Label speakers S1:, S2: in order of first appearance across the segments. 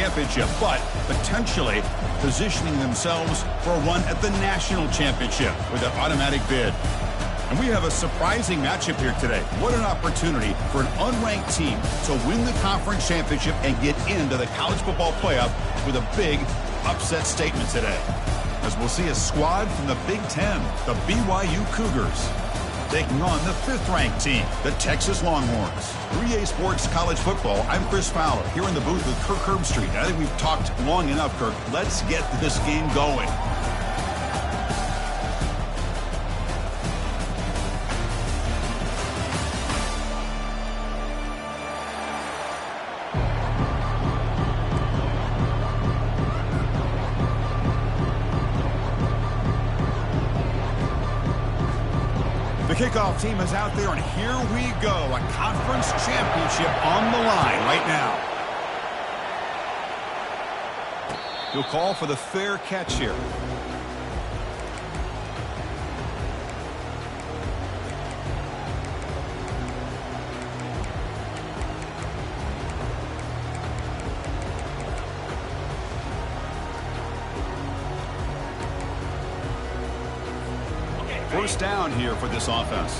S1: championship, but potentially positioning themselves for a run at the national championship with an automatic bid. And we have a surprising matchup here today. What an opportunity for an unranked team to win the conference championship and get into the college football playoff with a big upset statement today. As we'll see a squad from the Big Ten, the BYU Cougars, taking on the 5th-ranked team, the Texas Longhorns. 3A Sports College Football, I'm Chris Fowler, here in the booth with Kirk Herbstreit. I think we've talked long enough, Kirk. Let's get this game going. The kickoff team is out there, and here we go. A conference championship on the line right now. He'll call for the fair catch here. First down here for this offense.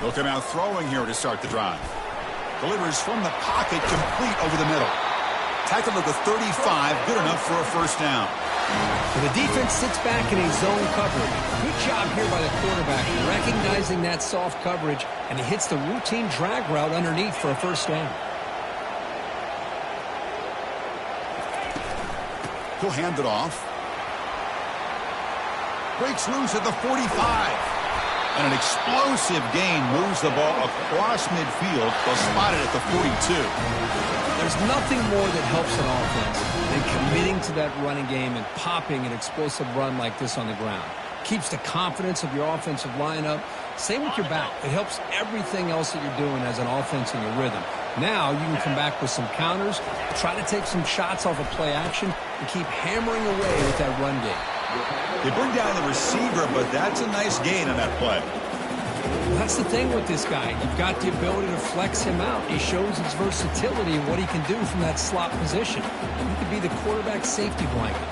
S1: They'll come out throwing here to start the drive. Delivers from the pocket, complete over the middle. Tackle at the 35, good enough for a first down.
S2: So the defense sits back in a zone coverage. Good job here by the quarterback, recognizing that soft coverage, and he hits the routine drag route underneath for a first down.
S1: He'll hand it off. Breaks loose at the 45. And an explosive gain moves the ball across midfield. They'll spot it at the 42.
S2: There's nothing more that helps an offense than committing to that running game and popping an explosive run like this on the ground. Keeps the confidence of your offensive lineup. Same with your back. It helps everything else that you're doing as an offense in your rhythm. Now you can come back with some counters, try to take some shots off of play action, and keep hammering away with that run game.
S1: They bring down the receiver, but that's a nice gain on that play.
S2: Well, that's the thing with this guy. You've got the ability to flex him out. He shows his versatility and what he can do from that slot position. He could be the quarterback safety blanket.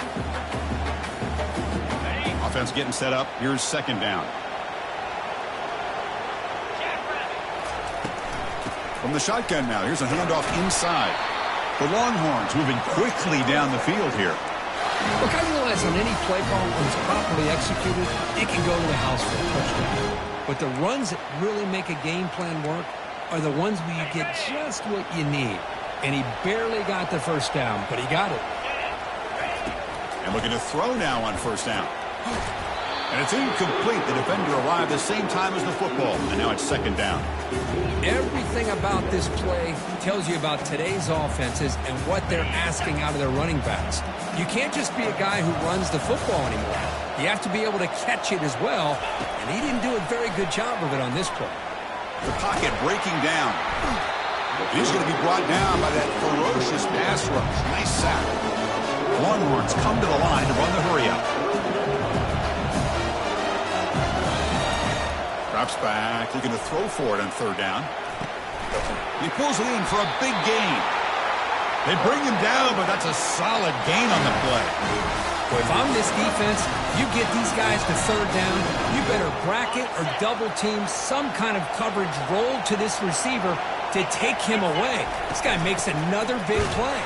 S1: Offense getting set up. Here's second down. From the shotgun now, here's a handoff inside. The Longhorns moving quickly down the field here.
S2: Look, I realize on any play call, when it's properly executed, it can go to the house for a touchdown. But the runs that really make a game plan work are the ones where you get just what you need. And he barely got the first down, but he got it.
S1: And looking to throw now on first down. And it's incomplete. The defender arrived the same time as the football. And now it's second down.
S2: Everything about this play tells you about today's offenses and what they're asking out of their running backs. You can't just be a guy who runs the football anymore. You have to be able to catch it as well, and he didn't do a very good job of it on this play.
S1: The pocket breaking down. He's going to be brought down by that ferocious pass rush. Nice sack. Longhorns come to the line to run the hurry-up. Drops back, looking to throw for it on third down. He pulls it in for a big gain. They bring him down, but that's a solid gain on the play.
S2: Well, if I'm this defense, you get these guys to third down, you better bracket or double team some kind of coverage roll to this receiver to take him away. This guy makes another big play.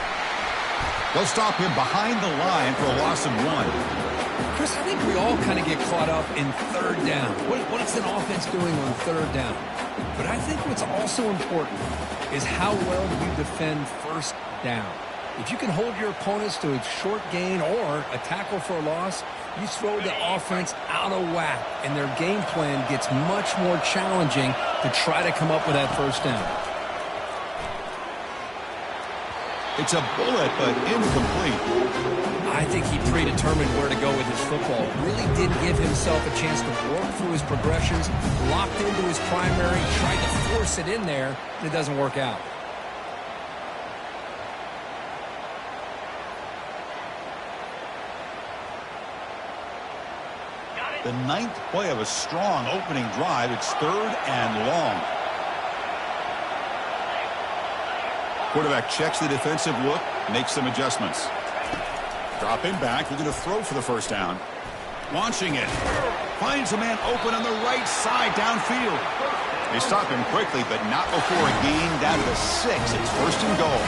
S1: They'll stop him behind the line for a loss of 1.
S2: Chris, I think we all kind of get caught up in third down. What is an offense doing on third down? But I think what's also important is how well do you defend first down. If you can hold your opponents to a short gain or a tackle for a loss, you throw the offense out of whack, and their game plan gets much more challenging to try to come up with that first down.
S1: It's a bullet, but incomplete.
S2: I think he predetermined where to go with his football. Really didn't give himself a chance to work through his progressions, locked into his primary, tried to force it in there, and it doesn't work out.
S1: The 9th play of a strong opening drive. It's 3rd and long. Quarterback checks the defensive look, makes some adjustments. Dropping back, looking to throw for the first down. Launching it. Finds a man open on the right side downfield. They stop him quickly, but not before a gain down to the 6. It's 1st and goal.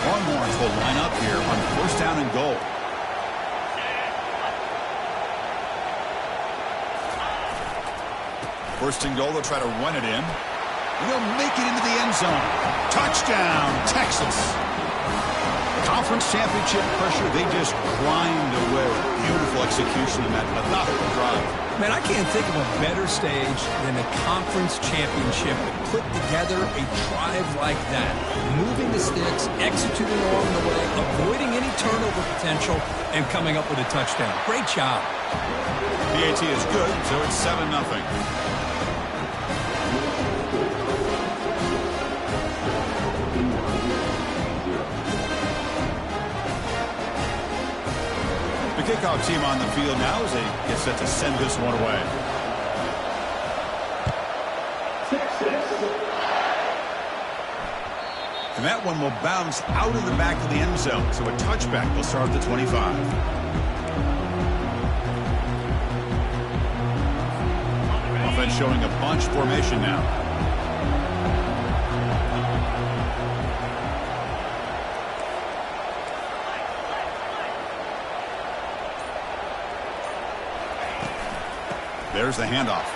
S1: Longhorns will line up here on 1st down and goal. First and goal, they'll try to run it in. And they'll make it into the end zone. Touchdown, Texas. Conference championship pressure, they just grind away. Beautiful execution in that methodical drive.
S2: Man, I can't think of a better stage than a conference championship to put together a drive like that. Moving the sticks, executing along the way, avoiding any turnover potential, and coming up with a touchdown. Great job.
S1: PAT is good, so it's 7-0. The kickoff team on the field now as they get set to send this one away. And that one will bounce out of the back of the end zone, so a touchback will start at the 25. Offense showing a bunch formation now. There's the handoff.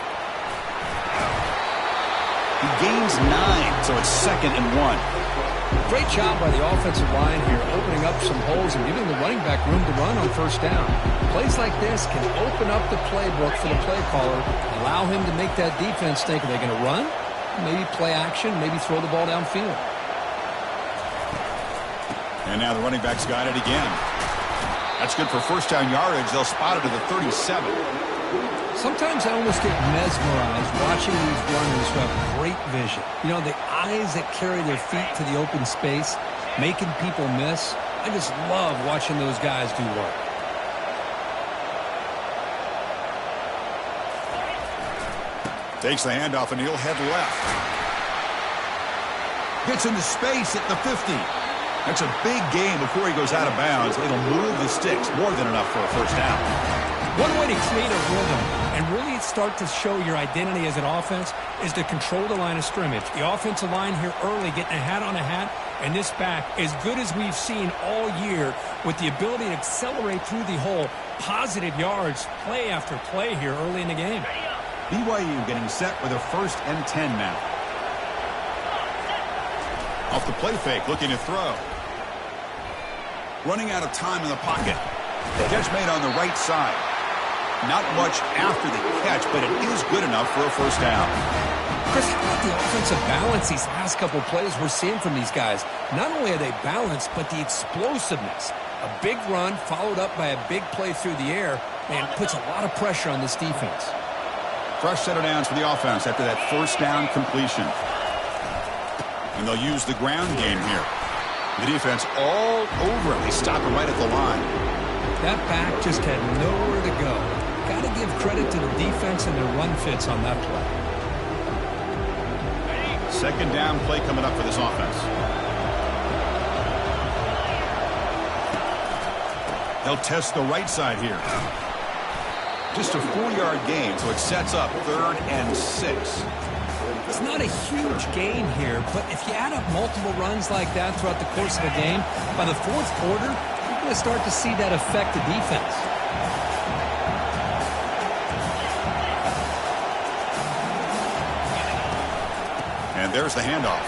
S1: He gains 9, so it's 2nd and 1.
S2: Great job by the offensive line here, opening up some holes and giving the running back room to run on 1st down. Plays like this can open up the playbook for the play caller, allow him to make that defense think, are they going to run? Maybe play action, maybe throw the ball downfield.
S1: And now the running back's got it again. That's good for 1st down yardage. They'll spot it at the 37.
S2: Sometimes I almost get mesmerized watching these runners who have great vision. You know, the eyes that carry their feet to the open space, making people miss. I just love watching those guys do work.
S1: Takes the handoff and he'll head left. Gets into space at the 50. That's a big gain before he goes out of bounds. It'll move the sticks more than enough for a 1st down.
S2: One way to create a rhythm and really start to show your identity as an offense is to control the line of scrimmage. The offensive line here early getting a hat on a hat, and this back as good as we've seen all year with the ability to accelerate through the hole. Positive yards, play after play here early in the game.
S1: BYU getting set with a 1st and 10 now. Off the play fake, looking to throw. Running out of time in the pocket. The catch made on the right side. Not much after the catch, but it is good enough for a 1st down.
S2: Chris, how about the offensive balance these last couple plays we're seeing from these guys? Not only are they balanced, but the explosiveness. A big run followed up by a big play through the air, man, puts a lot of pressure on this defense.
S1: Fresh set of downs for the offense after that 1st down completion. And they'll use the ground game here. The defense all over it. They stop him right at the line.
S2: That back just had nowhere to go. Got to give credit to the defense and their run fits on that play.
S1: 2nd down play coming up for this offense. They'll test the right side here. Just a 4-yard gain, so it sets up 3rd and 6.
S2: It's not a huge gain here, but if you add up multiple runs like that throughout the course of a game, by the 4th quarter, you're going to start to see that affect the defense.
S1: And there's the handoff.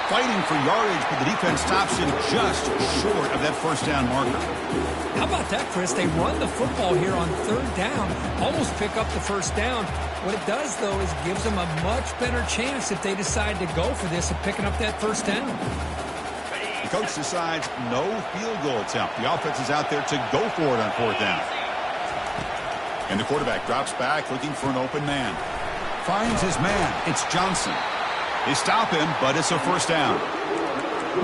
S1: Fighting for yardage, but the defense stops him just short of that 1st down marker.
S2: How about that, Chris? They run the football here on 3rd down, almost pick up the 1st down. What it does, though, is gives them a much better chance if they decide to go for this of picking up that 1st down.
S1: The coach decides no field goal attempt. The offense is out there to go for it on 4th down. And the quarterback drops back looking for an open man. Finds his man. It's Johnson. They stop him, but it's a 1st down.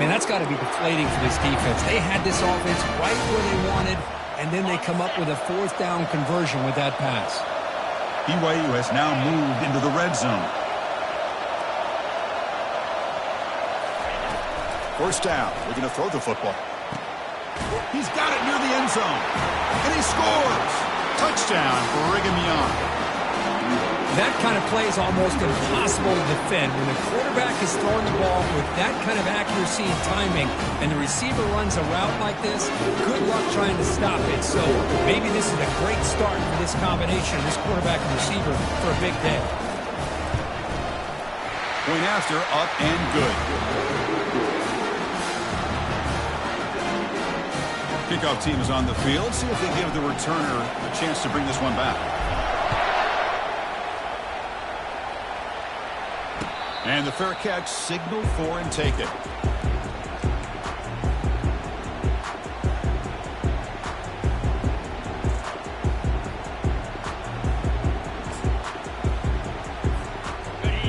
S2: Man, that's got to be deflating for this defense. They had this offense right where they wanted, and then they come up with a fourth down conversion with that pass.
S1: BYU has now moved into the red zone. First down. We're going to throw the football. He's got it near the end zone. And he scores. Touchdown, Brigham Young.
S2: That kind of play is almost impossible to defend. When the quarterback is throwing the ball with that kind of accuracy and timing, and the receiver runs a route like this, good luck trying to stop it. So maybe this is a great start for this combination, this quarterback and receiver, for a big day.
S1: Point after, up and good. Kickoff team is on the field. See if they give the returner a chance to bring this one back. And the fair catch, signal for and take it.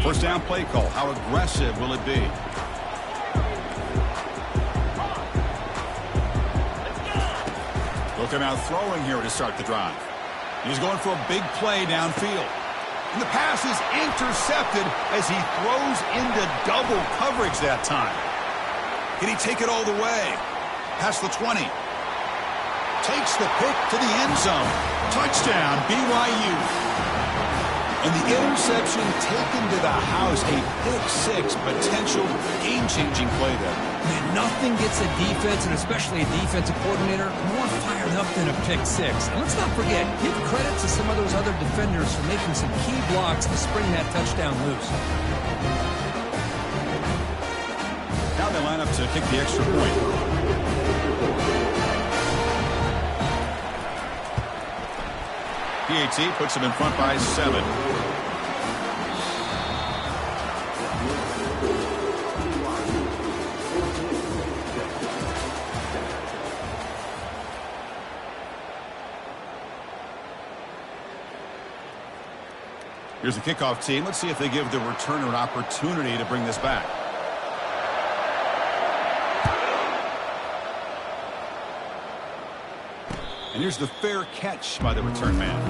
S1: First down play call. How aggressive will it be? Look him out throwing here to start the drive. He's going for a big play downfield. And the pass is intercepted as he throws into double coverage that time. Can he take it all the way? Past the 20. Takes the pick to the end zone. Touchdown, BYU. And the interception taken to the house. A pick-6 potential game-changing play there.
S2: Man, nothing gets a defense, and especially a defensive coordinator, more fired up than a pick-6. And let's not forget, give credit to some of those other defenders for making some key blocks to spring that touchdown loose.
S1: Now they line up to kick the extra point. PAT puts them in front by 7. Here's the kickoff team. Let's see if they give the returner an opportunity to bring this back. And here's the fair catch by the return man.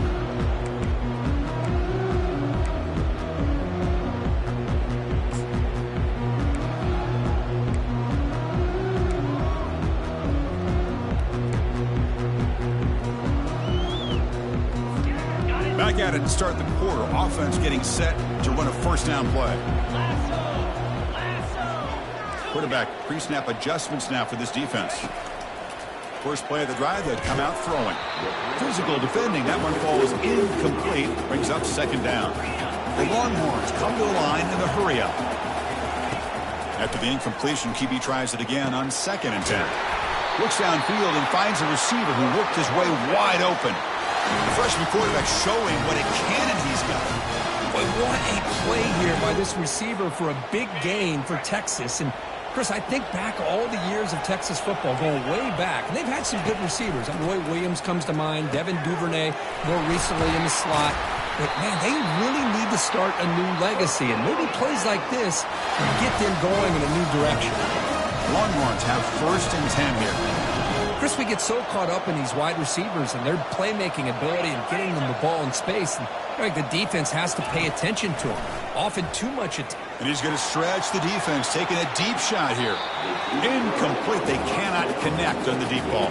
S1: Back at it to start the quarter. Offense getting set to run a first down play. Quarterback pre-snap adjustments now for this defense. First play of the drive, they come out throwing. Physical defending. That one falls incomplete. Brings up second down. The Longhorns come to the line in the hurry up. After the incompletion, QB tries it again on 2nd and 10. Looks downfield and finds a receiver who worked his way wide open. The freshman quarterback showing what a cannon he's got.
S2: Boy, what a play here by this receiver for a big gain for Texas. And Chris, I think back all the years of Texas football, going way back, and they've had some good receivers. Roy Williams comes to mind, Devin Duvernay more recently in the slot. But, man, they really need to start a new legacy, and maybe plays like this can get them going in a new direction.
S1: Longhorns have 1st and 10 here.
S2: Chris, we get so caught up in these wide receivers and their playmaking ability and getting them the ball in space, and like the defense has to pay attention to them. Often too much attention.
S1: And he's going to stretch the defense, taking a deep shot here. Incomplete. They cannot connect on the deep ball.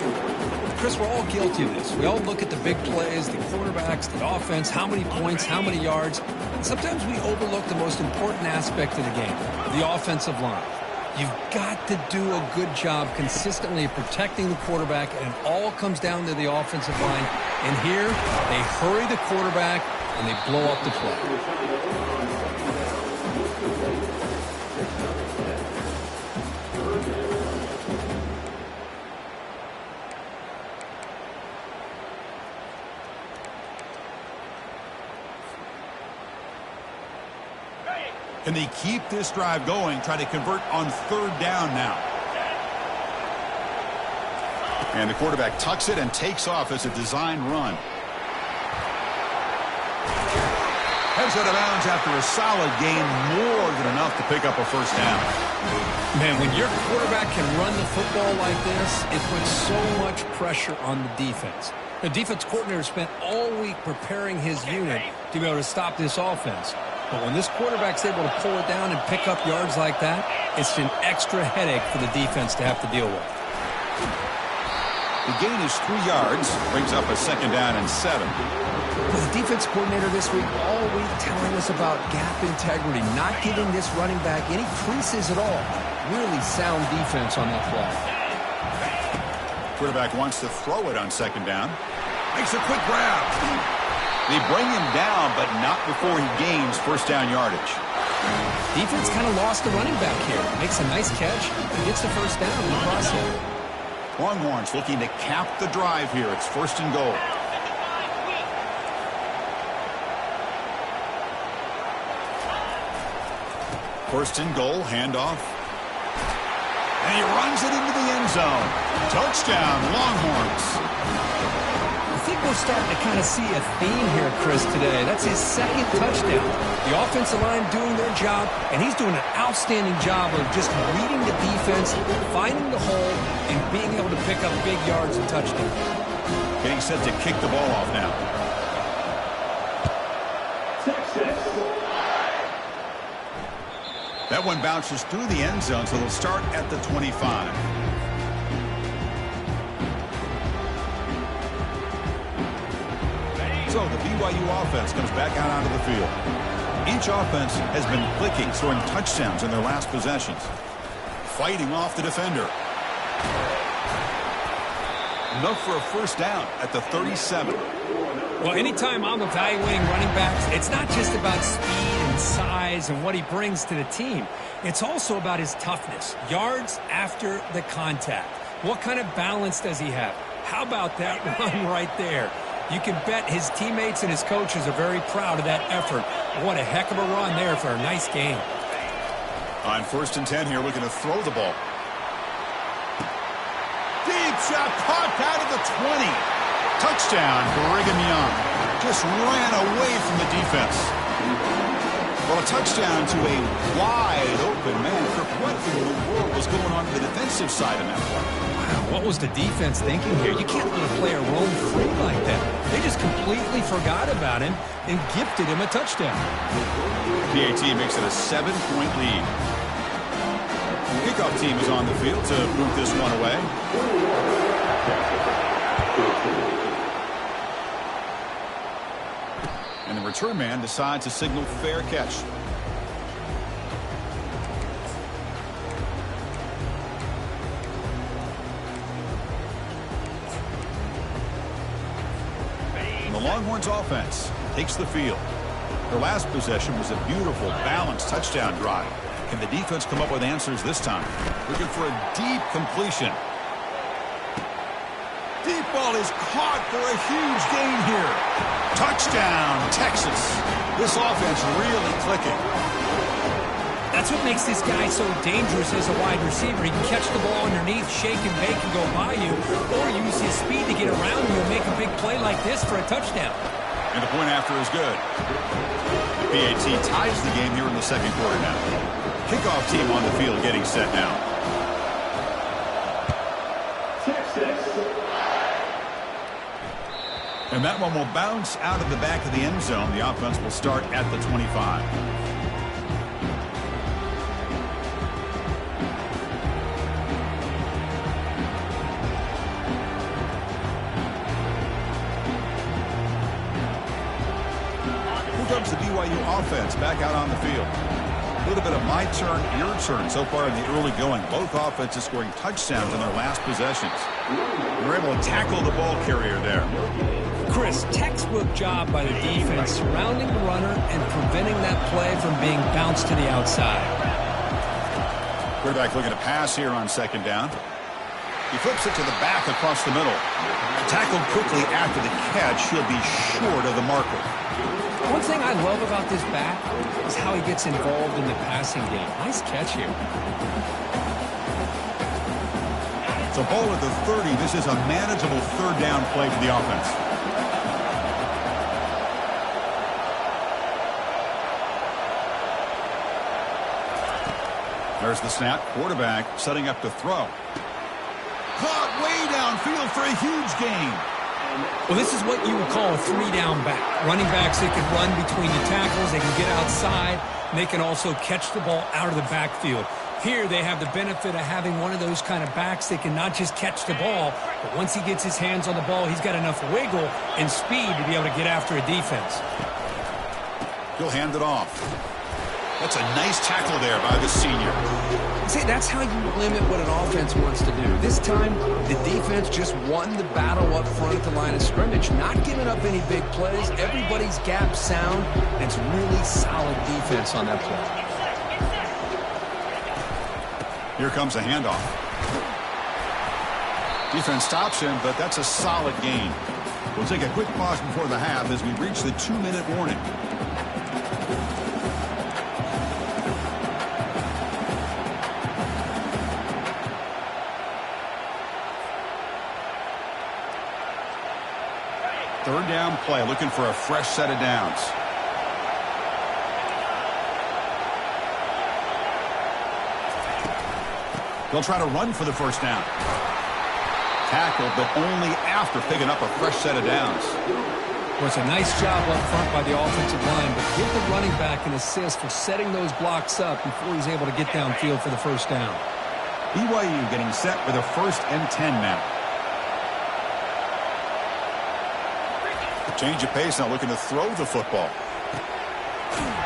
S2: Chris, we're all guilty of this. We all look at the big plays, the quarterbacks, the offense, how many points, how many yards. And sometimes we overlook the most important aspect of the game, the offensive line. You've got to do a good job consistently of protecting the quarterback, and it all comes down to the offensive line. And here, they hurry the quarterback, and they blow up the play.
S1: Can they keep this drive going, try to convert on 3rd down now? And the quarterback tucks it and takes off as a design run. Heads out of bounds after a solid gain, more than enough to pick up a first down.
S2: Man, when your quarterback can run the football like this, it puts so much pressure on the defense. The defense coordinator spent all week preparing his unit to be able to stop this offense. But when this quarterback's able to pull it down and pick up yards like that, it's an extra headache for the defense to have to deal with.
S1: The gain is 3 yards, brings up a second down and 7.
S2: The defense coordinator this week all week telling us about gap integrity, not giving this running back any creases at all. Really sound defense on that play.
S1: Quarterback wants to throw it on second down. Makes a quick grab. They bring him down, but not before he gains first down yardage.
S2: Defense kind of lost the running back here. Makes a nice catch and gets the first down in the process.
S1: Longhorns looking to cap the drive here. It's first and goal. First and goal, handoff. And he runs it into the end zone. Touchdown, Longhorns.
S2: I think we're starting to kind of see a theme here, Chris, today. That's his second touchdown. The offensive line doing their job, and he's doing an outstanding job of just reading the defense, finding the hole, and being able to pick up big yards and touchdowns.
S1: Getting set to kick the ball off now. That one bounces through the end zone, so they'll start at the 25. So the BYU offense comes back out onto the field. Each offense has been clicking, scoring touchdowns in their last possessions. Fighting off the defender. Enough for a first down at the 37.
S2: Well, anytime I'm evaluating running backs, it's not just about speed and size and what he brings to the team. It's also about his toughness. Yards after the contact. What kind of balance does he have? How about that run right there? You can bet his teammates and his coaches are very proud of that effort. What a heck of a run there for a nice game.
S1: On first and 10 here, looking to throw the ball. Deep shot, caught out of the 20. Touchdown, Brigham Young. Just ran away from the defense. Well, a touchdown to a wide open man. What in the world was going on the defensive side of that play?
S2: Wow, what was the defense thinking here? You can't let a player roam free like that. They just completely forgot about him and gifted him a touchdown.
S1: PAT makes it a 7-point lead. Kickoff team is on the field to boot this one away. And the return man decides to signal fair catch. And the Longhorns offense takes the field. Their last possession was a beautiful, balanced touchdown drive. Can the defense come up with answers this time? Looking for a deep completion. Deep ball is caught for a huge gain here. Touchdown, Texas. This offense really clicking.
S2: That's what makes this guy so dangerous as a wide receiver. He can catch the ball underneath, shake and bake and go by you, or use his speed to get around you and make a big play like this for a touchdown.
S1: And the point after is good. The PAT ties the game here in the second quarter now. Kickoff team on the field getting set now. And that one will bounce out of the back of the end zone. The offense will start at the 25. Here comes the BYU offense back out on the field. A little bit of my turn, your turn so far in the early going. Both offenses scoring touchdowns in their last possessions. We're able to tackle the ball carrier there.
S2: Chris, textbook job by the defense surrounding the runner and preventing that play from being bounced to the outside.
S1: Quarterback looking to pass here on second down. He flips it to the back across the middle. Tackled quickly after the catch. He'll be short of the marker.
S2: One thing I love about this back is how he gets involved in the passing game. Nice catch here.
S1: So ball at the 30. This is a manageable third down play for the offense. There's the snap. Quarterback setting up to throw. Caught way downfield for a huge gain.
S2: Well, this is what you would call a three-down back. Running backs, they can run between the tackles. They can get outside. And they can also catch the ball out of the backfield. Here, they have the benefit of having one of those kind of backs that can not just catch the ball, but once he gets his hands on the ball, he's got enough wiggle and speed to be able to get after a defense.
S1: He'll hand it off. That's a nice tackle there by the senior.
S2: See, that's how you limit what an offense wants to do. This time, the defense just won the battle up front at the line of scrimmage, not giving up any big plays. Everybody's gap sound, and it's really solid defense on that play.
S1: Here comes a handoff. Defense stops him, but that's a solid gain. We'll take a quick pause before the half as we reach the 2-minute warning. Third down play, looking for a fresh set of downs. They'll try to run for the first down. Tackled, but only after picking up a fresh set of downs.
S2: Well, it's a nice job up front by the offensive line, but give the running back an assist for setting those blocks up before he's able to get downfield for the first down.
S1: BYU getting set for the 1st and 10 now. Change of pace now, looking to throw the football.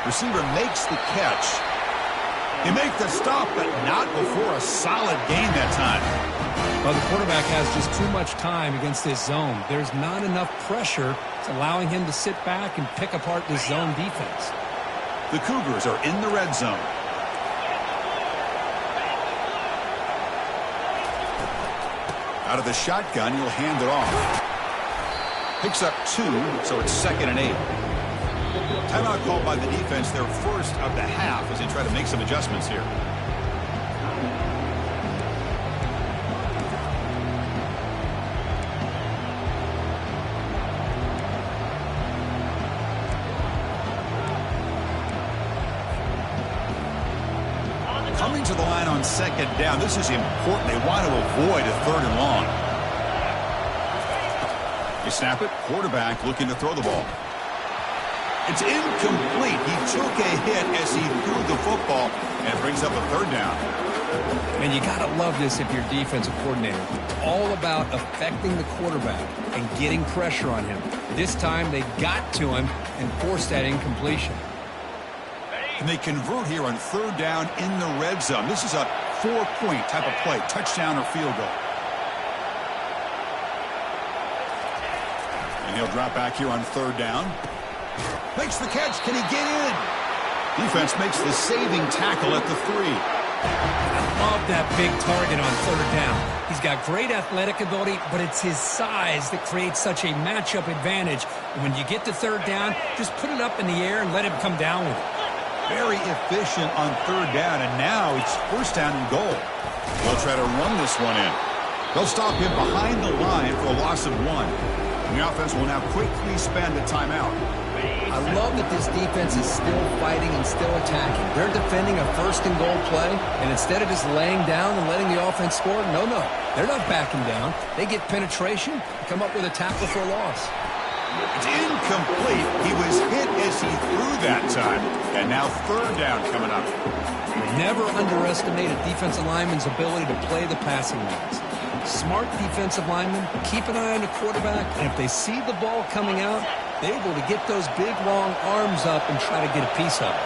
S1: Receiver makes the catch. He makes the stop, but not before a solid gain that time.
S2: Well, the quarterback has just too much time against this zone. There's not enough pressure. It's allowing him to sit back and pick apart this zone defense.
S1: The Cougars are in the red zone. Out of the shotgun, he'll hand it off. Picks up 2, so it's 2nd and 8. Timeout called by the defense, their first of the half, as they try to make some adjustments here. Coming to the line on 2nd down, this is important. They want to avoid a 3rd and long. They snap it. Quarterback looking to throw the ball. It's incomplete. He took a hit as he threw the football and brings up a 3rd down.
S2: And you got to love this if you're defensive coordinator. It's all about affecting the quarterback and getting pressure on him. This time they got to him and forced that incompletion.
S1: And they convert here on 3rd down in the red zone. This is a 4-point type of play, touchdown or field goal. And he'll drop back here on 3rd down. Makes the catch. Can he get in? Defense makes the saving tackle at the 3.
S2: I love that big target on 3rd down. He's got great athletic ability, but it's his size that creates such a matchup advantage. And when you get to 3rd down, just put it up in the air and let him come down with it.
S1: Very efficient on 3rd down, and now it's 1st down and goal. They'll try to run this one in. They'll stop him behind the line for a loss of 1. And the offense will now quickly spend a timeout.
S2: I love that this defense is still fighting and still attacking. They're defending a 1st and goal play, and instead of just laying down and letting the offense score, no, they're not backing down. They get penetration and come up with a tackle for a loss.
S1: It's incomplete. He was hit as he threw that time. And now 3rd down coming up.
S2: Never underestimate a defensive lineman's ability to play the passing lanes. Smart defensive linemen keep an eye on the quarterback, and if they see the ball coming out, they're able to get those big, long arms up and try to get a piece of it.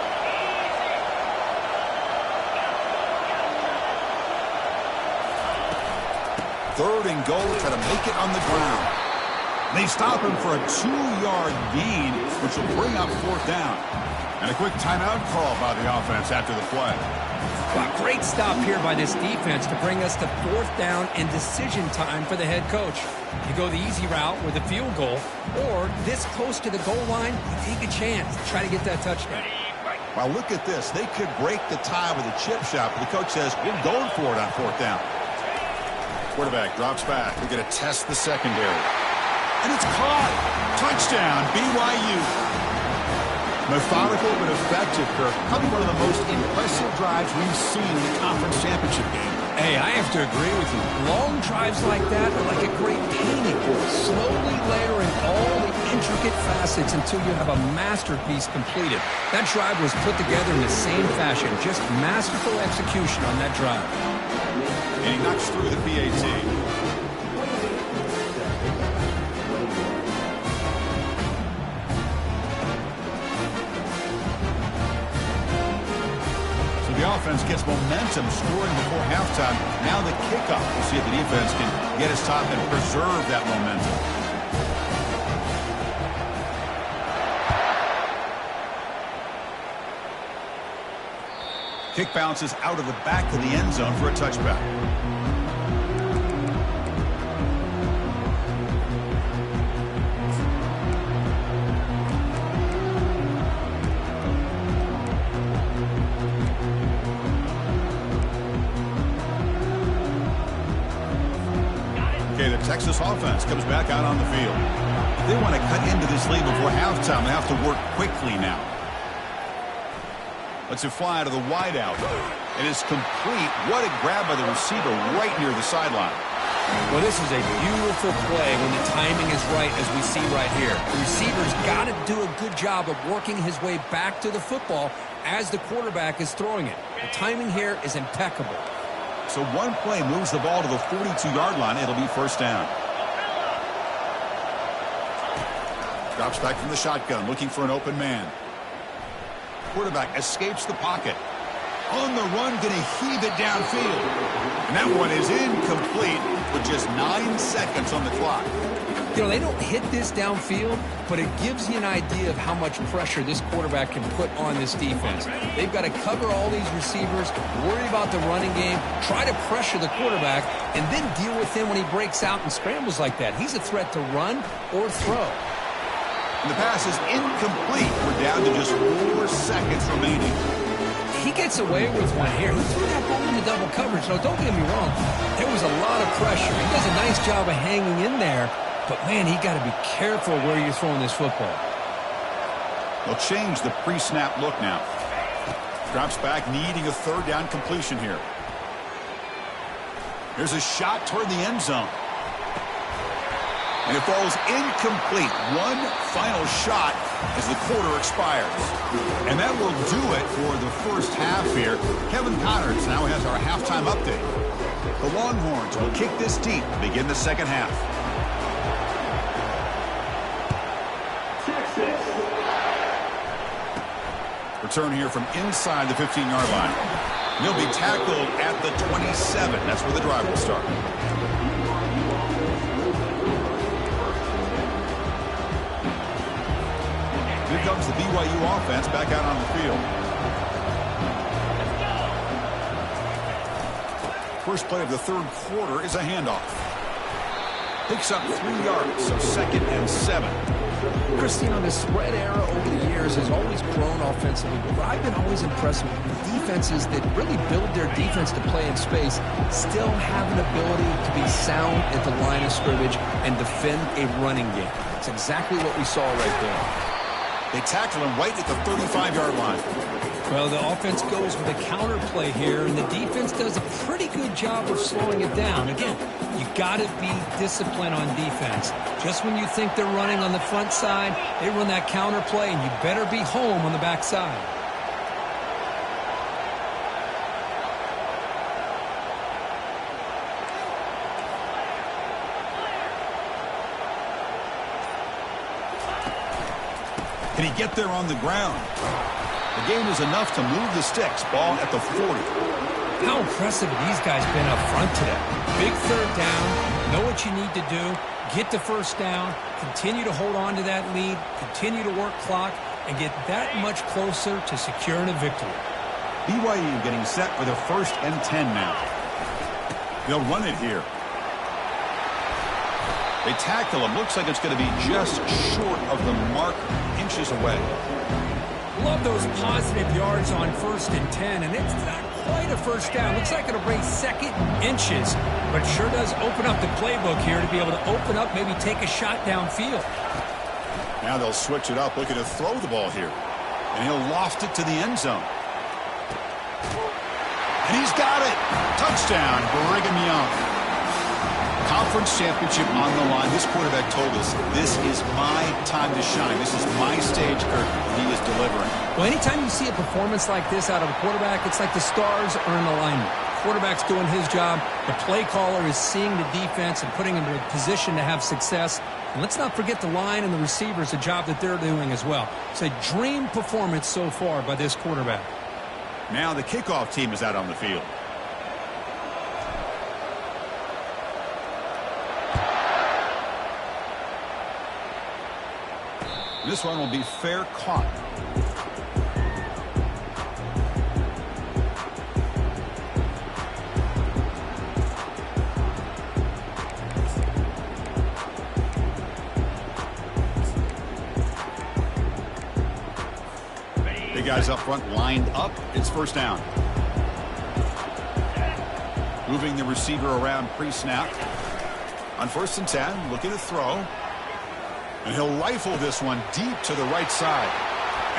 S1: Third and goal, try to make it on the ground. They stop him for a 2-yard gain, which will bring up 4th down. And a quick timeout call by the offense after the play.
S2: Wow, great stop here by this defense to bring us to 4th down and decision time for the head coach. You go the easy route with a field goal, or this close to the goal line, you take a chance to try to get that touchdown.
S1: Wow, look at this. They could break the tie with a chip shot, but the coach says, we're going for it on 4th down. Quarterback drops back. We're going to test the secondary. And it's caught. Touchdown, BYU. Methodical but effective, Kirk. Probably one of the most impressive drives we've seen in the conference championship game.
S2: Hey, I have to agree with you. Long drives like that are like a great painting. Slowly layering all the intricate facets until you have a masterpiece completed. That drive was put together in the same fashion. Just masterful execution on that drive.
S1: And he knocks through the PAT. The offense gets momentum scoring before halftime. Now the kickoff. We'll see if the defense can get his top and preserve that momentum. Kick bounces out of the back of the end zone for a touchback. The Texas offense comes back out on the field. If they want to cut into this lead before halftime, they have to work quickly now. Lets it fly to the wideout. It is complete. What a grab by the receiver right near the sideline.
S2: Well, this is a beautiful play when the timing is right, as we see right here. The receiver's got to do a good job of working his way back to the football as the quarterback is throwing it. The timing here is impeccable.
S1: So one play moves the ball to the 42-yard line. It'll be first down. Drops back from the shotgun, looking for an open man. Quarterback escapes the pocket. On the run, going to heave it downfield. And that one is incomplete with just 9 seconds on the clock.
S2: You know, they don't hit this downfield, but it gives you an idea of how much pressure this quarterback can put on this defense. They've got to cover all these receivers, worry about the running game, try to pressure the quarterback, and then deal with him when he breaks out and scrambles like that. He's a threat to run or throw.
S1: And the pass is incomplete. We're down to just 4 seconds remaining.
S2: He gets away with one here. He threw that ball into double coverage. Now, don't get me wrong. There was a lot of pressure. He does a nice job of hanging in there. But, man, he got to be careful where you're throwing this football.
S1: They'll change the pre-snap look now. Drops back, needing a third down completion here. There's a shot toward the end zone. And it falls incomplete. One final shot as the quarter expires. And that will do it for the first half here. Kevin Connors now has our halftime update. The Longhorns will kick this deep to begin the second half. Return here from inside the 15-yard line. He'll be tackled at the 27. That's where the drive will start. Here comes the BYU offense back out on the field. First play of the third quarter is a handoff. Picks up 3 yards, so 2nd and 7.
S2: Christine, the spread era over the years has always grown offensively, but I've been always impressed with defenses that really build their defense to play in space, still have an ability to be sound at the line of scrimmage and defend a running game. That's exactly what we saw right there.
S1: They tackle him right at the 35-yard line.
S2: Well, the offense goes with a counter play here, and the defense does a pretty good job of slowing it down. Again, you got to be disciplined on defense. Just when you think they're running on the front side, they run that counter play, and you better be home on the back side.
S1: Can he get there on the ground? The game is enough to move the sticks. Ball at the 40.
S2: How impressive these guys been up front today. Big third down. Know what you need to do. Get the first down. Continue to hold on to that lead. Continue to work clock. And get that much closer to securing a victory.
S1: BYU getting set for their 1st and 10 now. They'll run it here. They tackle him. Looks like it's going to be just short of the mark, inches away.
S2: Love those positive yards on 1st and 10, and it's not quite a first down. Looks like it'll bring 2nd inches, but sure does open up the playbook here to be able to open up, maybe take a shot downfield.
S1: Now they'll switch it up, looking to throw the ball here. And he'll loft it to the end zone. And he's got it. Touchdown, Brigham Young. Conference championship on the line. This quarterback told us, this is my time to shine. This is my stage, Kirk. He is delivering.
S2: Well, anytime you see a performance like this out of a quarterback, it's like the stars are in alignment. Quarterback's doing his job. The play caller is seeing the defense and putting him in a position to have success. And let's not forget the line and the receivers, the job that they're doing as well. It's a dream performance so far by this quarterback.
S1: Now the kickoff team is out on the field. This one will be fair caught. The guys up front lined up. It's first down. Moving the receiver around pre-snap. On 1st and 10, looking to throw. And he'll rifle this one deep to the right side.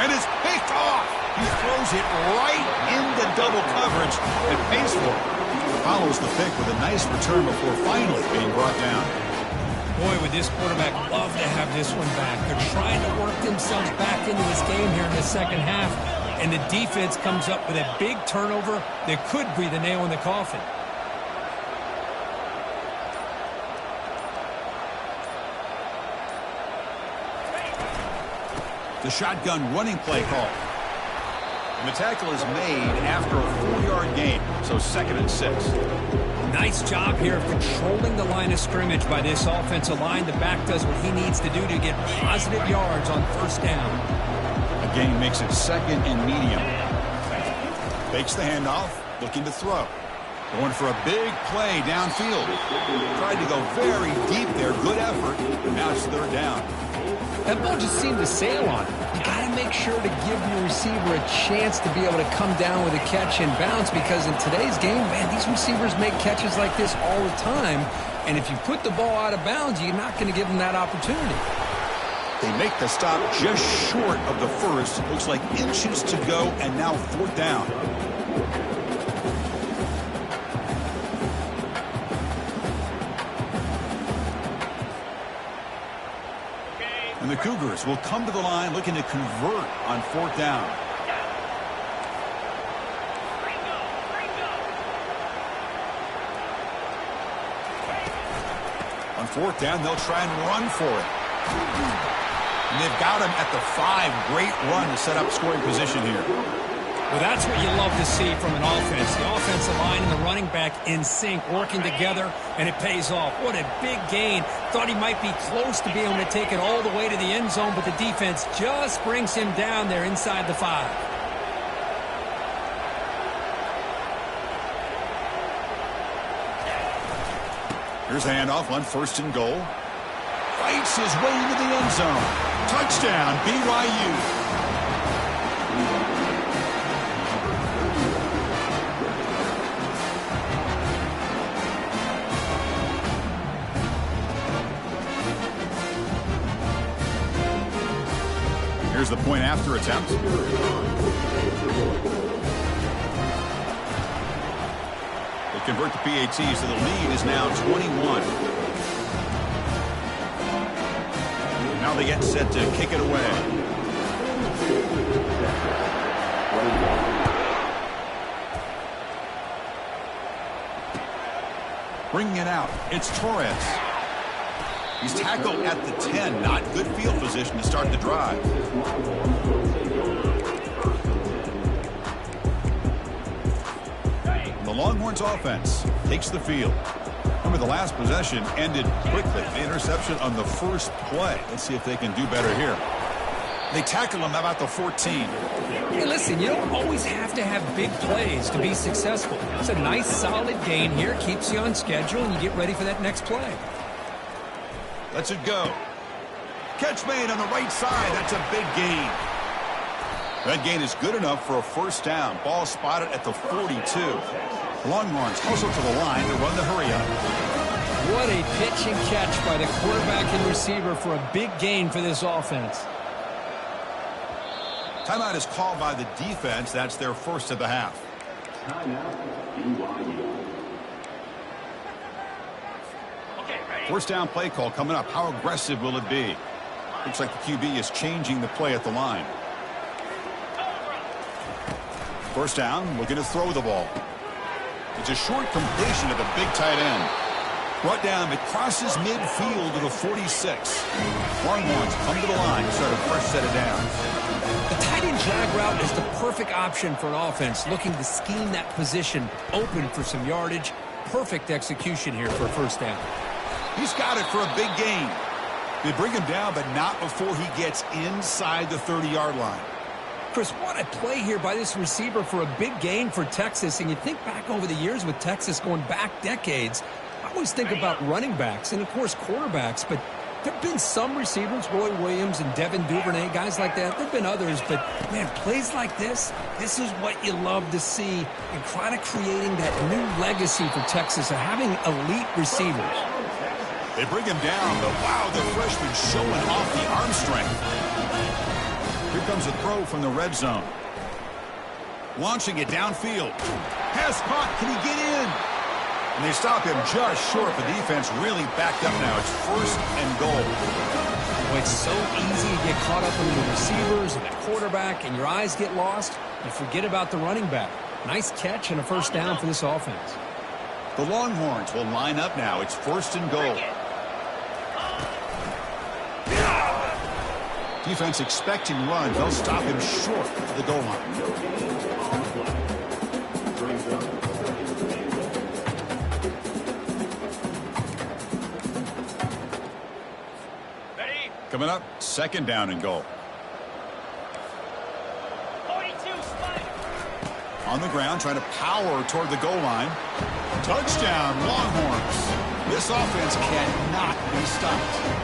S1: And it's picked off. He throws it right into double coverage and pays for it. Follows the pick with a nice return before finally being brought down.
S2: Boy, would this quarterback love to have this one back. They're trying to work themselves back into this game here in the second half. And the defense comes up with a big turnover that could be the nail in the coffin.
S1: The shotgun running play call. And the tackle is made after a 4-yard gain, so 2nd and 6.
S2: Nice job here of controlling the line of scrimmage by this offensive line. The back does what he needs to do to get positive yards on 1st down.
S1: A gain makes it 2nd and medium. Fakes the handoff, looking to throw. Going for a big play downfield. Tried to go very deep there. Good effort. And now it's 3rd down.
S2: That ball just seemed to sail on it. You got to make sure to give your receiver a chance to be able to come down with a catch and bounce, because in today's game, man, these receivers make catches like this all the time. And if you put the ball out of bounds, you're not going to give them that opportunity.
S1: They make the stop just short of the first. Looks like inches to go, and now 4th down. And the Cougars will come to the line looking to convert on 4th down. On 4th down, they'll try and run for it. And they've got him at the 5. Great run to set up scoring position here.
S2: Well, that's what you love to see from an offense. The offensive line and the running back in sync, working together, and it pays off. What a big gain. Thought he might be close to being able to take it all the way to the end zone, but the defense just brings him down there inside the 5.
S1: Here's the handoff on 1st and goal. Fights his way into the end zone. Touchdown, BYU. Here's the point after attempt. They convert the PAT, so the lead is now 21. Now they get set to kick it away. Bringing it out, it's Torres. He's tackled at the 10. Not good field position to start the drive. The Longhorns offense takes the field. Remember, the last possession ended quickly. The interception on the first play. Let's see if they can do better here. They tackle him about the 14.
S2: Hey, listen, you don't always have to have big plays to be successful. It's a nice, solid gain here. Keeps you on schedule, and you get ready for that next play.
S1: Lets it go. Catch made on the right side. That's a big gain. That gain is good enough for a 1st down. Ball spotted at the 42. Longhorns hustle to the line to run the hurry up.
S2: What a pitch and catch by the quarterback and receiver for a big gain for this offense.
S1: Timeout is called by the defense. That's their first of the half. First down play call coming up. How aggressive will it be? Looks like the QB is changing the play at the line. First down, looking to throw the ball. It's a short completion to the big tight end. Brought down, it crosses midfield to the 46. Longhorns come to the line to start a fresh set of downs.
S2: The tight end jag route is the perfect option for an offense looking to scheme that position open for some yardage. Perfect execution here for a first down.
S1: He's got it for a big gain. They bring him down, but not before he gets inside the 30-yard line.
S2: Chris, what a play here by this receiver for a big gain for Texas. And you think back over the years with Texas going back decades, I always think about running backs and, of course, quarterbacks. But there have been some receivers, Roy Williams and Devin Duvernay, guys like that. There have been others. But, man, plays like this is what you love to see and kind of creating that new legacy for Texas of having elite receivers.
S1: They bring him down, but wow, the freshman showing off the arm strength. Here comes a throw from the red zone. Launching it downfield. Pass caught. Can he get in? And they stop him just short. The defense really backed up now. It's first and goal.
S2: Well, it's so easy to get caught up in the receivers and the quarterback, and your eyes get lost. You forget about the running back. Nice catch and a first down for this offense.
S1: The Longhorns will line up now. It's first and goal. Defense expecting run. They'll stop him short of the goal line. Ready? Coming up, second down and goal. 42 on the ground, trying to power toward the goal line. Touchdown, Longhorns. This offense cannot be stopped.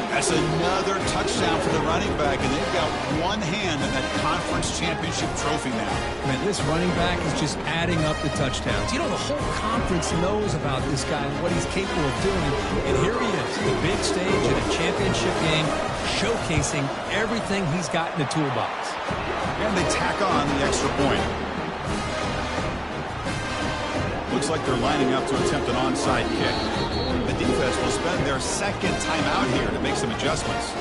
S1: That's another touchdown for the running back, and they've got one hand in that conference championship trophy now.
S2: Man, this running back is just adding up the touchdowns. You know, the whole conference knows about this guy and what he's capable of doing. And here he is, the big stage in a championship game, showcasing everything he's got in the toolbox.
S1: And they tack on the extra point. Looks like they're lining up to attempt an onside kick. The defense will spend their second timeout here to make some adjustments.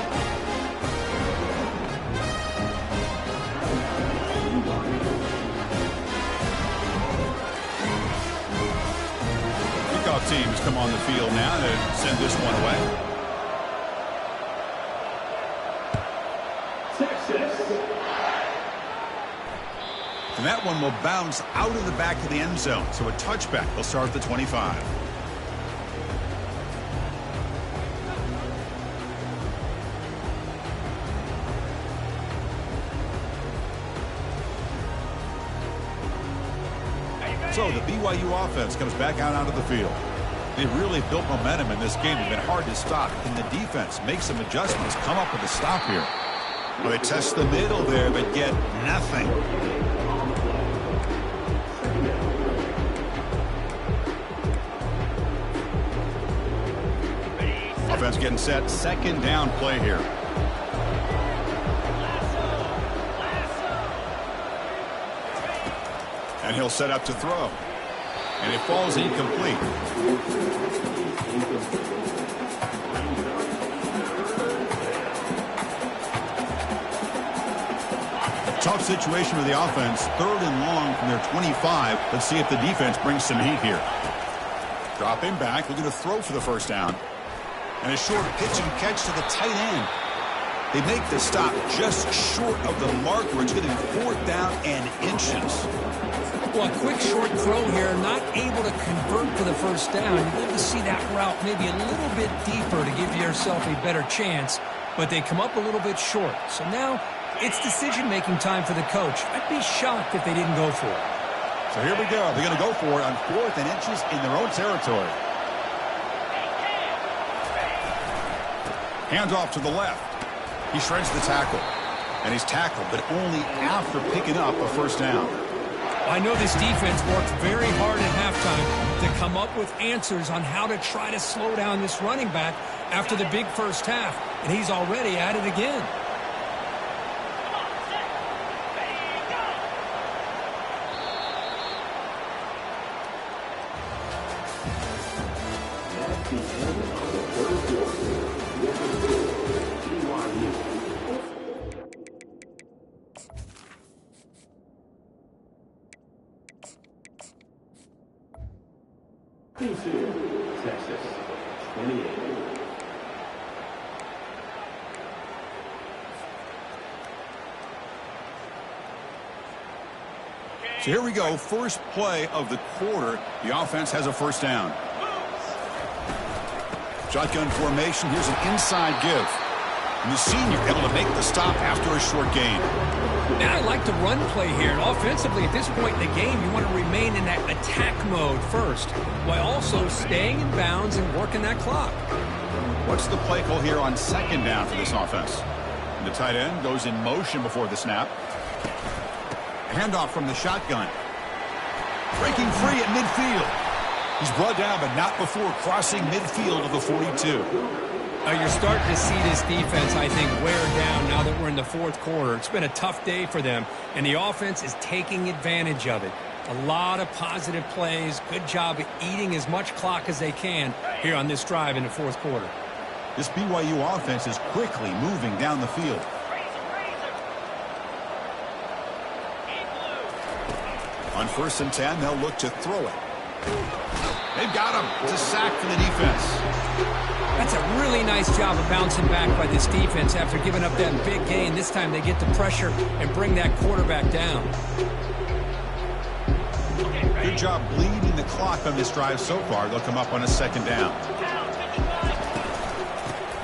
S1: Kickoff teams come on the field now to send this one away. And that one will bounce out of the back of the end zone. So a touchback will start at the 25. So the BYU offense comes back out onto the field. They really built momentum in this game. It's been hard to stop. Can the defense make some adjustments, come up with a stop here? Well, they test the middle there, but get nothing. Offense getting set. Second down play here. And he'll set up to throw. And it falls incomplete. Tough situation for the offense. Third and long from their 25. Let's see if the defense brings some heat here. Dropping back, looking to throw for the first down. And a short pitch and catch to the tight end. They make the stop just short of the marker. It's getting fourth down and inches.
S2: Well, a quick short throw here, not able to convert for the first down. You'd love to see that route maybe a little bit deeper to give yourself a better chance, but they come up a little bit short. So now it's decision-making time for the coach. I'd be shocked if they didn't go for it.
S1: So here we go. They're going to go for it on fourth and inches in their own territory. Hands off to the left. He shreds the tackle. And he's tackled, but only after picking up a first down.
S2: I know this defense worked very hard at halftime to come up with answers on how to try to slow down this running back after the big first half. And he's already at it again.
S3: Texas, 28.
S1: So here we go, first play of the quarter. The offense has a first down. Shotgun formation, here's an inside give. And the senior able to make the stop after a short gain.
S2: Now I like the run play here. And offensively, at this point in the game, you want to remain in that attack mode first, while also staying in bounds and working that clock.
S1: What's the play call here on second down for this offense? And the tight end goes in motion before the snap. Handoff from the shotgun. Breaking free at midfield. He's brought down, but not before crossing midfield of the 42.
S2: You're starting to see this defense, I think, wear down now that we're in the fourth quarter. It's been a tough day for them, and the offense is taking advantage of it. A lot of positive plays. Good job at eating as much clock as they can here on this drive in the fourth quarter.
S1: This BYU offense is quickly moving down the field. On 1st and 10, they'll look to throw it. They've got him. It's a sack for the defense.
S2: That's a really nice job of bouncing back by this defense after giving up that big gain. This time they get the pressure and bring that quarterback down.
S1: Good job bleeding the clock on this drive so far. They'll come up on a second down.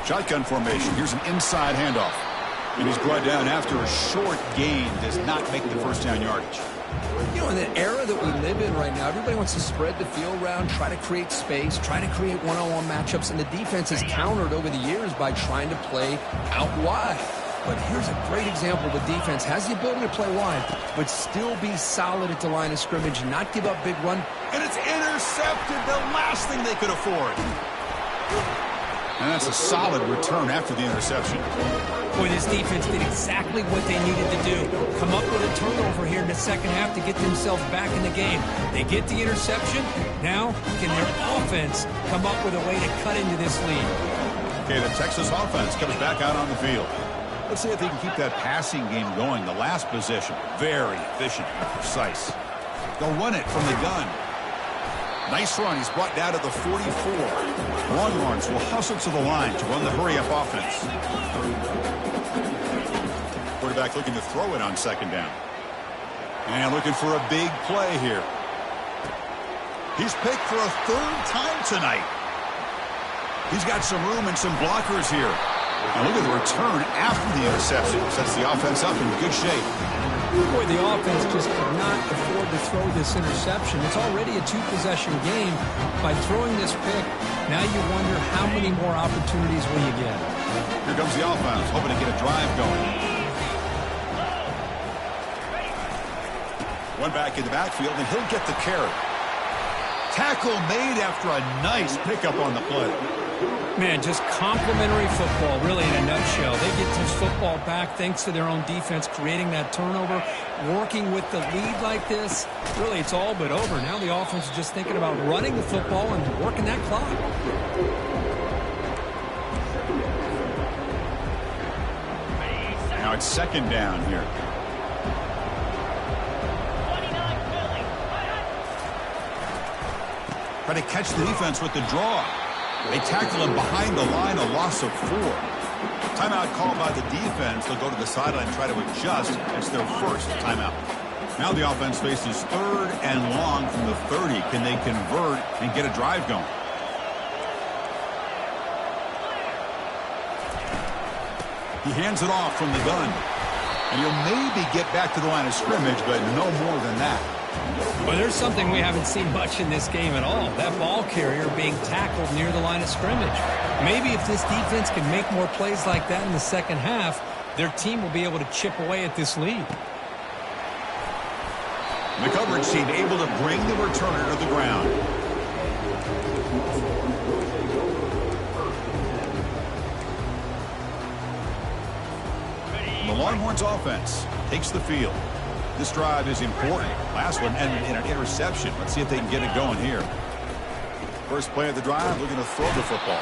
S1: Shotgun formation. Here's an inside handoff. And he's brought down after a short gain. Does not make the first down yardage.
S2: You know, in the era that we live in right now, everybody wants to spread the field around, try to create space, try to create one-on-one matchups, and the defense has countered over the years by trying to play out wide. But here's a great example. The defense has the ability to play wide, but still be solid at the line of scrimmage and not give up big run.
S1: And it's intercepted, the last thing they could afford. And that's a solid return after the interception.
S2: Boy, this defense did exactly what they needed to do. Come up with a turnover here in the second half to get themselves back in the game. They get the interception. Now, can their offense come up with a way to cut into this lead?
S1: Okay, the Texas offense comes back out on the field. Let's see if they can keep that passing game going. The last possession, very efficient and precise. They'll run it from the gun. Nice run. He's brought down to the 44. Longhorns will hustle to the line to run the hurry-up offense. Quarterback looking to throw it on second down. And looking for a big play here. He's picked for a third time tonight. He's got some room and some blockers here. And look at the return after the interception. Sets the offense up in good shape.
S2: Boy, the offense just could not afford to throw this interception. It's already a two-possession game. By throwing this pick, now you wonder how many more opportunities will you get.
S1: Here comes the offense, hoping to get a drive going. One back in the backfield, and he'll get the carry. Tackle made after a nice pickup on the play.
S2: Man, just complimentary football, really, in a nutshell. They get this football back thanks to their own defense, creating that turnover, working with the lead like this. Really, it's all but over. Now the offense is just thinking about running the football and working that clock.
S1: Now it's second down here. Try to catch the defense with the draw. They tackle him behind the line, a loss of 4. Timeout called by the defense. They'll go to the sideline and try to adjust. It's their first timeout. Now the offense faces third and long from the 30. Can they convert and get a drive going? He hands it off from the gun. And he'll maybe get back to the line of scrimmage, but no more than that.
S2: Well, there's something we haven't seen much in this game at all. That ball carrier being tackled near the line of scrimmage. Maybe if this defense can make more plays like that in the second half, their team will be able to chip away at this lead.
S1: The coverage team able to bring the returner to the ground. The Longhorns offense takes the field. This drive is important. Last one ended in an interception. Let's see if they can get it going here. First play of the drive, looking to throw the football.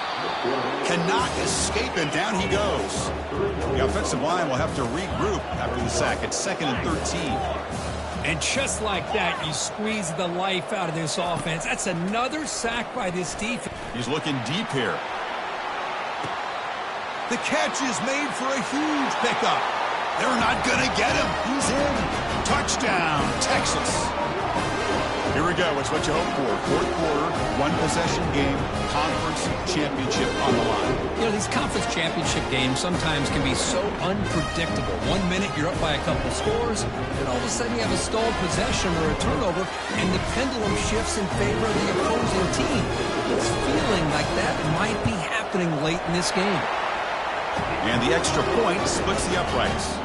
S1: Cannot escape, and down he goes. The offensive line will have to regroup after the sack. It's 2nd and 13.
S2: And just like that, you squeeze the life out of this offense. That's another sack by this defense.
S1: He's looking deep here. The catch is made for a huge pickup. They're not going to get him. He's in. Touchdown, Texas. Here we go. It's what you hope for. Fourth quarter, one-possession game, conference championship on the line.
S2: You know, these conference championship games sometimes can be so unpredictable. 1 minute you're up by a couple of scores, then all of a sudden you have a stalled possession or a turnover, and the pendulum shifts in favor of the opposing team. It's feeling like that might be happening late in this game.
S1: And the extra point splits the uprights.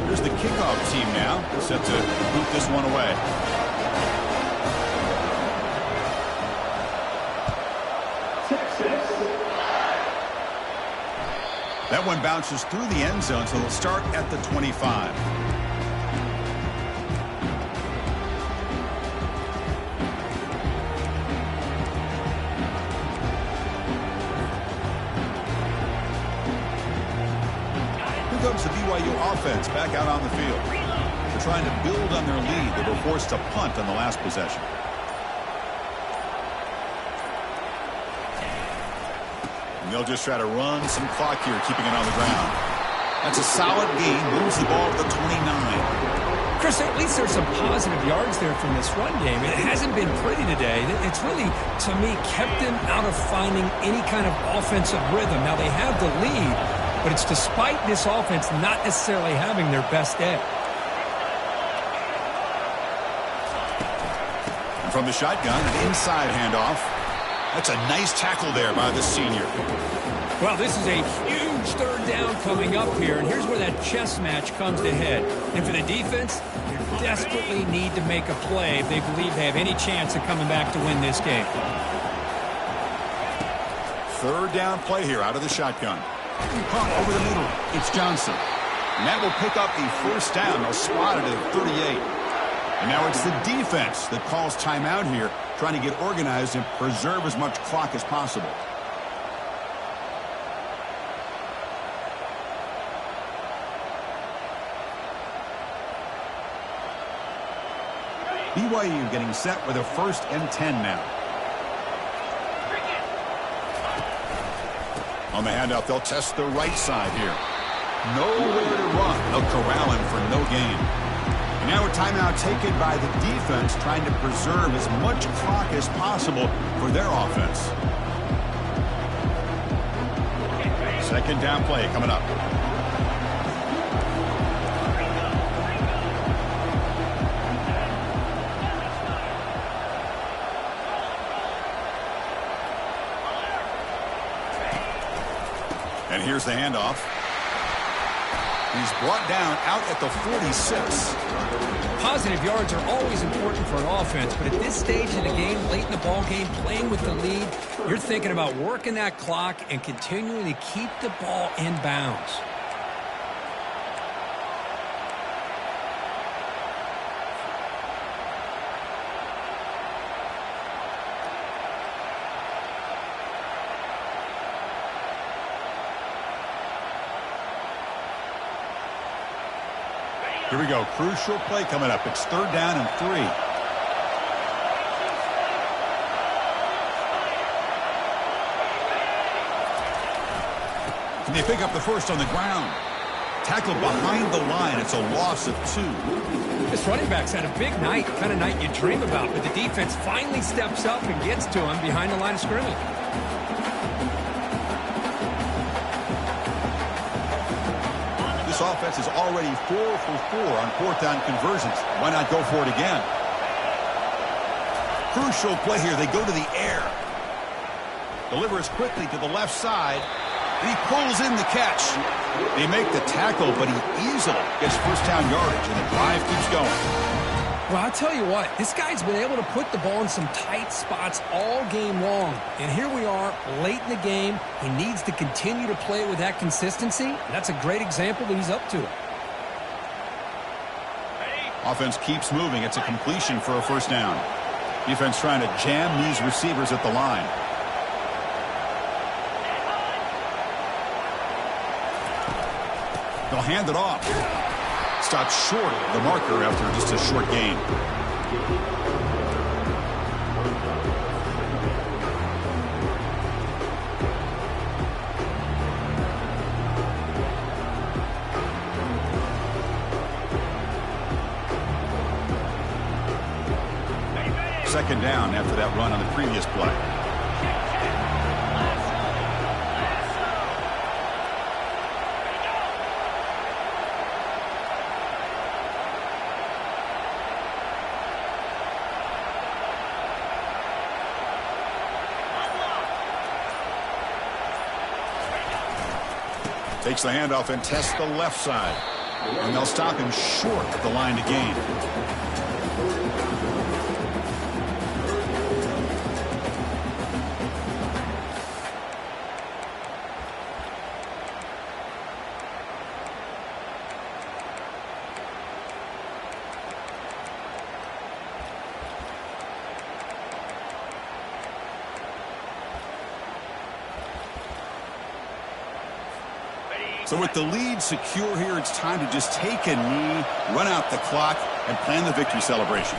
S1: Here's the kickoff team now, set to boot this one away. That one bounces through the end zone, so it'll start at the 25. Comes the BYU offense back out on the field. They're trying to build on their lead. They were forced to punt on the last possession. And they'll just try to run some clock here, keeping it on the ground. That's a solid gain. Moves the ball to the 29.
S2: Chris, at least there's some positive yards there from this run game. It hasn't been pretty today. It's really, to me, kept them out of finding any kind of offensive rhythm. Now, they have the lead, but it's despite this offense not necessarily having their best day.
S1: And from the shotgun, an inside handoff. That's a nice tackle there by the senior.
S2: Well, this is a huge third down coming up here, and here's where that chess match comes to head. And for the defense, they desperately need to make a play if they believe they have any chance of coming back to win this game.
S1: Third down play here out of the shotgun. Caught over the middle. It's Johnson. And that will pick up a first down. They'll spot it at 38. And now it's the defense that calls timeout here, trying to get organized and preserve as much clock as possible. BYU getting set with a 1st and 10 now. On the handoff, they'll test the right side here. Nowhere to run. They'll corral him for no gain. And now a timeout taken by the defense, trying to preserve as much clock as possible for their offense. Second down play coming up. And here's the handoff. He's brought down out at the 46.
S2: Positive yards are always important for an offense, but at this stage of the game, late in the ball game, playing with the lead, you're thinking about working that clock and continuing to keep the ball in bounds.
S1: Here we go. Crucial play coming up. It's 3rd down and 3. Can they pick up the first on the ground? Tackled behind the line. It's a loss of 2.
S2: This running back's had a big night, kind of night you dream about, but the defense finally steps up and gets to him behind the line of scrimmage.
S1: This offense is already 4 for 4 on 4th down conversions. Why not go for it again? Crucial play here. They go to the air. Delivers quickly to the left side. And he pulls in the catch. They make the tackle, but he easily gets first down yardage, and the drive keeps going.
S2: Well, I'll tell you what, this guy's been able to put the ball in some tight spots all game long. And here we are, late in the game. He needs to continue to play with that consistency. And that's a great example that he's up to it.
S1: Offense keeps moving. It's a completion for a first down. Defense trying to jam these receivers at the line. They'll hand it off. Stopped short of the marker after just a short gain. Second down after that run on the previous play. Takes the handoff and tests the left side. And they'll stop him short of the line to gain. So with the lead secure here, it's time to just take a knee, run out the clock, and plan the victory celebration.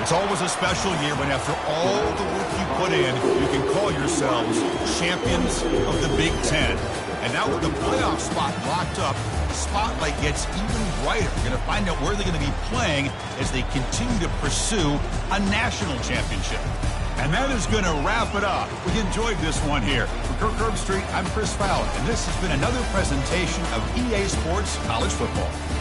S1: It's always a special year when after all the work you put in, you can call yourselves champions of the Big Ten. And now with the playoff spot locked up, the spotlight gets even brighter. We're going to find out where they're going to be playing as they continue to pursue a national championship. And that is going to wrap it up. We enjoyed this one here. For Kirk Herbstreit, I'm Chris Fowler, and this has been another presentation of EA Sports College Football.